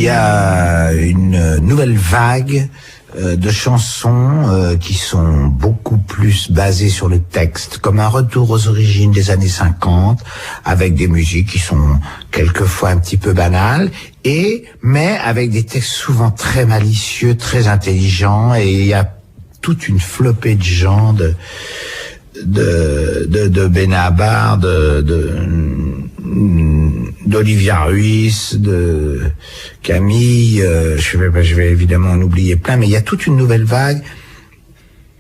y a une nouvelle vague de chansons qui sont beaucoup plus basées sur le texte, comme un retour aux origines des années 50, avec des musiques qui sont quelquefois un petit peu banales, mais avec des textes souvent très malicieux, très intelligents, et il y a toute une flopée de gens de Benabar, d'Olivia Ruiz, de Camille, je vais évidemment en oublier plein, mais il y a toute une nouvelle vague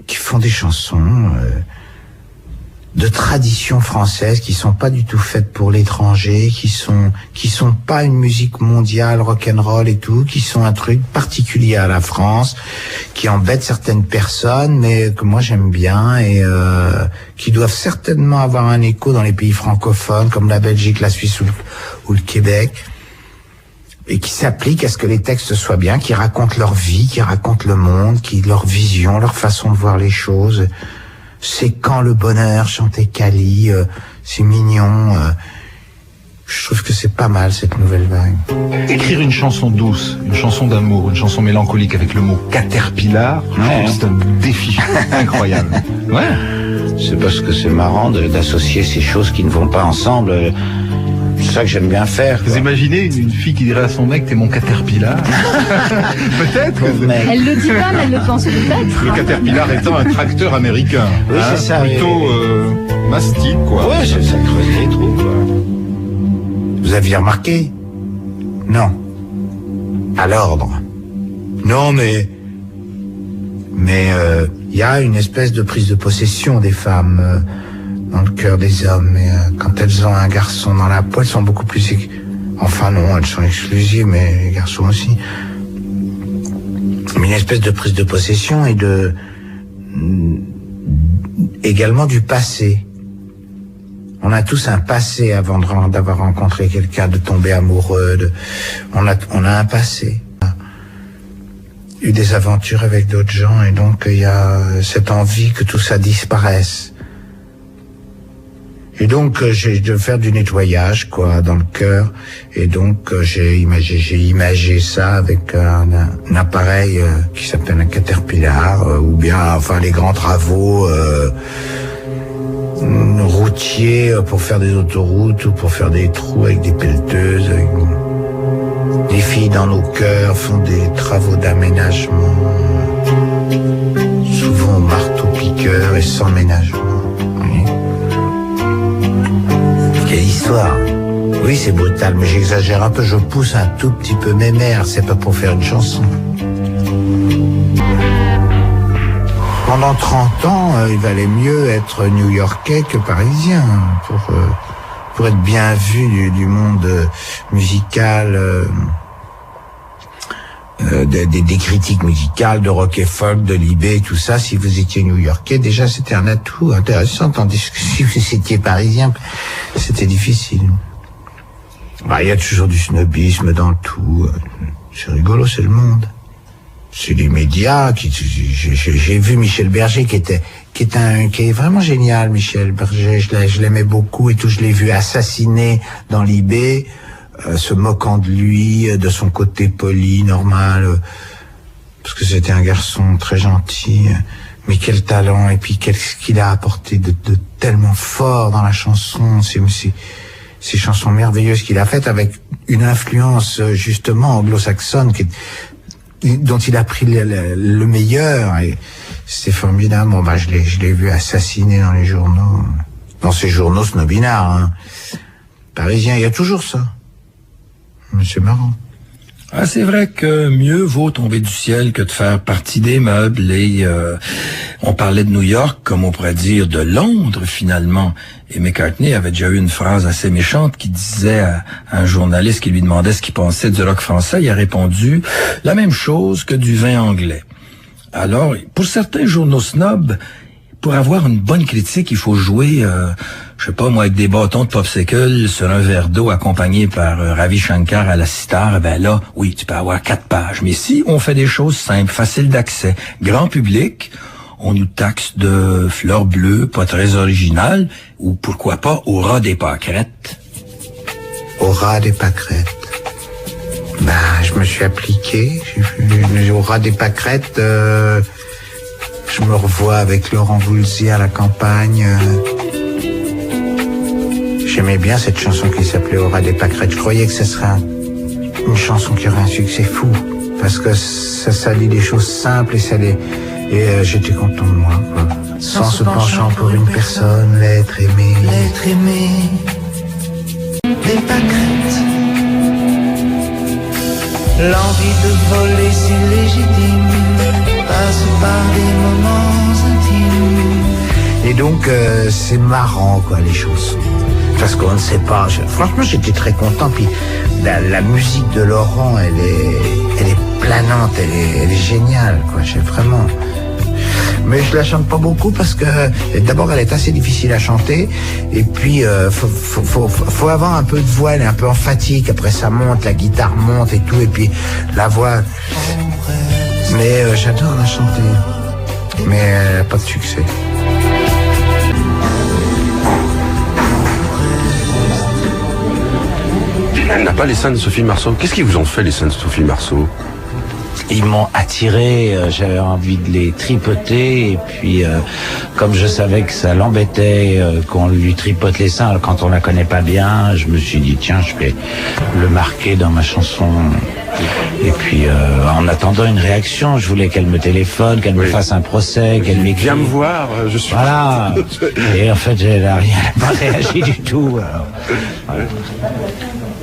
qui font des chansons de tradition française, qui sont pas du tout faites pour l'étranger, qui sont pas une musique mondiale rock'n'roll et tout, qui sont un truc particulier à la France, qui embête certaines personnes, mais que moi j'aime bien, et qui doivent certainement avoir un écho dans les pays francophones comme la Belgique, la Suisse ou le Québec, et qui s'appliquent à ce que les textes soient bien, qui racontent leur vie, qui racontent le monde, leur vision, leur façon de voir les choses. C'est quand le bonheur, chantait Cali, c'est mignon. Je trouve que c'est pas mal cette nouvelle vague. Écrire une chanson douce, une chanson d'amour, une chanson mélancolique avec le mot caterpillar, c'est un défi incroyable. Ouais. C'est parce que c'est marrant d'associer ces choses qui ne vont pas ensemble. C'est ça que j'aime bien faire. Vous imaginez une fille qui dirait à son mec, t'es mon caterpillar? Peut-être. Elle le dit pas, mais elle le pense peut-être. Le caterpillar étant un tracteur américain. Oui, c'est ça. Plutôt mastic, quoi. Ouais, c'est ça, creuser les trous, quoi. Vous aviez remarqué? Non. À l'ordre. Non, mais il y a une espèce de prise de possession des femmes dans le cœur des hommes, et quand elles ont un garçon dans la peau, elles sont beaucoup plus... Enfin non, elles sont exclusives, mais les garçons aussi. Mais une espèce de prise de possession et également du passé. On a tous un passé avant d'avoir rencontré quelqu'un, de tomber amoureux. On a un passé. Eu des aventures avec d'autres gens, et donc il y a cette envie que tout ça disparaisse. Et donc j'ai de faire du nettoyage, quoi, dans le cœur, et donc j'ai imagé ça avec un appareil qui s'appelle un caterpillar, ou bien enfin les grands travaux routiers pour faire des autoroutes ou pour faire des trous avec des pelleteuses. Les filles dans nos cœurs font des travaux d'aménagement, souvent au marteau-piqueur et sans ménagement. Quelle histoire. Oui, c'est brutal, mais j'exagère un peu, je pousse un tout petit peu mes mères, c'est pas pour faire une chanson. Pendant 30 ans, il valait mieux être new-yorkais que parisien pour être bien vu du monde musical, des critiques musicales, de rock et folk, de Libé, tout ça. Si vous étiez new-yorkais, déjà c'était un atout intéressant, tandis que si vous étiez parisien, c'était difficile. Bah, il y a toujours du snobisme dans tout. C'est rigolo, c'est le monde. C'est les médias j'ai vu Michel Berger qui est vraiment génial. Michel Berger, je l'aimais beaucoup et tout. Je l'ai vu assassiné dans Libé, se moquant de lui, de son côté poli, normal, parce que c'était un garçon très gentil, mais quel talent, et puis qu'est-ce qu'il a apporté de tellement fort dans la chanson, ces chansons merveilleuses qu'il a faites avec une influence justement anglo-saxonne dont il a pris le meilleur, et c'est formidable. Bon, bah, je l'ai vu assassiné dans les journaux, dans ces journaux snobinards, hein. Parisiens, il y a toujours ça. Mais c'est marrant. Ah, c'est vrai que mieux vaut tomber du ciel que de faire partie des meubles, et on parlait de New York, comme on pourrait dire de Londres finalement, et McCartney avait déjà eu une phrase assez méchante qui disait à un journaliste qui lui demandait ce qu'il pensait du rock français, il a répondu la même chose que du vin anglais. Alors, pour certains journaux snobs, pour avoir une bonne critique, il faut jouer, je sais pas moi, avec des bâtons de popsicle sur un verre d'eau accompagné par Ravi Shankar à la sitar. Ben là, oui, tu peux avoir 4 pages. Mais si on fait des choses simples, faciles d'accès, grand public, on nous taxe de fleurs bleues, pas très originales, ou pourquoi pas au ras des pâquerettes. Au ras des pâquerettes. Ben, je me j'ai appliqué. Au ras des pâquerettes, je me revois avec Laurent Voulzy à la campagne. J'aimais bien cette chanson qui s'appelait Au ras des pâquerettes. Je croyais que ce serait une chanson qui aurait un succès fou. Parce que ça dit des choses simples et j'étais content de moi, quoi. Sans se penchant pour une personne, l'être aimé. L'être aimé. Des pâquerettes. L'envie de voler si légitime passe par des moments intimes. Et donc c'est marrant, quoi, les chansons. Parce qu'on ne sait pas. Franchement, j'étais très content. Puis la musique de Laurent, elle est planante, elle est géniale, quoi. J'ai vraiment. Mais je la chante pas beaucoup parce que d'abord elle est assez difficile à chanter et puis faut avoir un peu de voix, elle est un peu emphatique. Après ça monte, la guitare monte et tout, et puis la voix. Mais j'adore la chanter, mais elle a pas de succès. Elle n'a pas les seins de Sophie Marceau. Qu'est-ce qu'ils vous ont fait, les seins de Sophie Marceau? Ils m'ont attiré, j'avais envie de les tripoter, et puis comme je savais que ça l'embêtait qu'on lui tripote les seins quand on la connaît pas bien, je me suis dit tiens, je vais le marquer dans ma chanson. Et puis en attendant une réaction, je voulais qu'elle me téléphone, qu'elle me fasse un procès, qu'elle m'écrive. Viens me voir, je suis... Voilà. Et en fait, elle n'a pas réagi du tout. Alors. Voilà.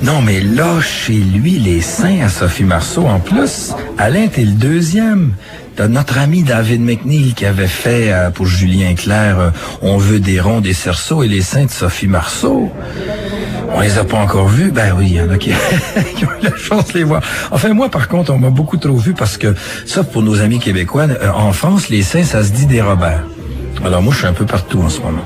Non, mais là, chez lui, les seins à Sophie Marceau, en plus, Alain, t'es le deuxième. T'as notre ami David McNeil qui avait fait pour Julien Clerc On veut des ronds, des cerceaux et les seins de Sophie Marceau. On les a pas encore vus. Ben oui, il y en a qui ont eu la chance de les voir. Enfin, moi, par contre, on m'a beaucoup trop vu parce que ça, pour nos amis québécois, en France, les seins, ça se dit des Robert. Alors moi, je suis un peu partout en ce moment.